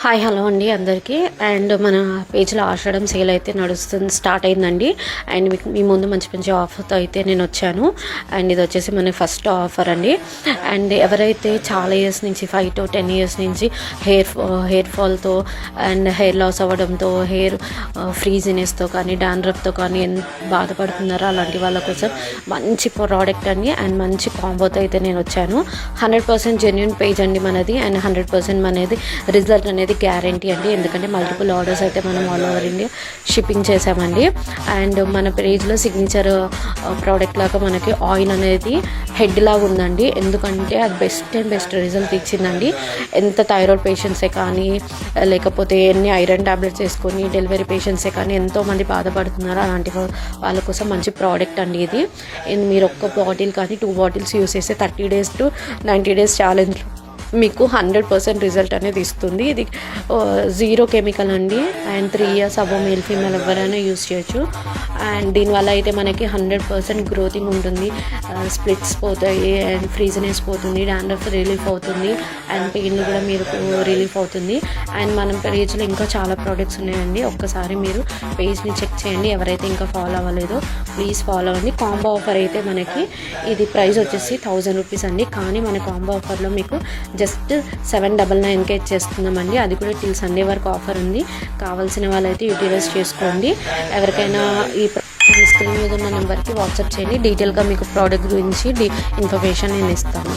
Hi hello అండి అందరికీ. And మన పేజ్లో ఆషాఢం సేల్ అయితే స్టార్ట్ అయిందండి. అండ్ మీకు మీ ముందు మంచి మంచి ఆఫర్తో అయితే నేను వచ్చాను. అండ్ ఇది వచ్చేసి మన ఫస్ట్ ఆఫర్ అండి. అండ్ ఎవరైతే చాలా ఇయర్స్ నుంచి 5 to 10 years నుంచి హెయిర్ ఫాల్తో అండ్ హెయిర్ లాస్ అవ్వడంతో హెయిర్ ఫ్రీజినెస్తో కానీ డాండ్రఫ్తో కానీ బాధపడుతున్నారో అలాంటి వాళ్ళ కోసం మంచి ప్రోడక్ట్ అండి. అండ్ మంచి కాంబోతో అయితే నేను వచ్చాను. 100% జెన్యూన్ పేజ్ అండి మనది. అండ్ 100% మనది రిజల్ట్ అనేది గ్యారంటీ అండి. ఎందుకంటే మల్టిపుల్ ఆర్డర్స్ అయితే మనం ఆల్ ఓవర్ ఇండియా షిప్పింగ్ చేసామండి. అండ్ మన పేజ్లో సిగ్నేచర్ ప్రోడక్ట్ లాగా మనకి ఆయిల్ అనేది హెడ్ లాగా ఉందండి. ఎందుకంటే అది బెస్ట్ రిజల్ట్ ఇచ్చిందండి. ఎంత థైరాయిడ్ పేషెంట్సే కానీ లేకపోతే ఎన్ని ఐరన్ టాబ్లెట్స్ వేసుకొని డెలివరీ పేషెంట్సే కానీ ఎంతోమంది బాధపడుతున్నారు. అలాంటి వాళ్ళ కోసం మంచి ప్రోడక్ట్ అండి ఇది. మీరు ఒక్క బాటిల్ కానీ 2 bottles యూస్ చేస్తే 30 days to 90 days ఛాలెంజ్ మీకు 100% రిజల్ట్ అనేది ఇస్తుంది. ఇది 0 కెమికల్ అండి. And 3 years above male female ఎవరైనా యూస్ చేయొచ్చు. అండ్ దీనివల్ల అయితే మనకి 100% గ్రోతింగ్ ఉంటుంది. స్ప్లిట్స్ పోతాయి అండ్ ఫ్రీజినెస్ పోతుంది, డాండ్రఫ్ రిలీఫ్ అవుతుంది అండ్ పెయిన్ కూడా మీరు రిలీఫ్ అవుతుంది. అండ్ మనం పేజ్లో ఇంకా చాలా ప్రోడక్ట్స్ ఉన్నాయండి. ఒక్కసారి మీరు పేజ్ని చెక్ చేయండి. ఎవరైతే ఇంకా ఫాలో అవ్వలేదో ప్లీజ్ ఫాలో అవ్వండి. కాంబో ఆఫర్ అయితే మనకి ఇది ప్రైస్ వచ్చేసి 1000 రూపీస్ అండి. కానీ మన కాంబో ఆఫర్లో మీకు జస్ట్ 799కే ఇచ్చేస్తున్నామండి. అది కూడా టిల్ సండే వరకు ఆఫర్ ఉంది. కావాల్సిన వాళ్ళైతే యూటిలైజ్ చేసుకోండి. ఎవరికైనా ఈ స్క్రీన్ మీద ఉన్న నెంబర్కి వాట్సాప్ చేయండి. డీటెయిల్గా మీకు ప్రోడక్ట్ గురించి ఇన్ఫర్మేషన్ నేను ఇస్తాను.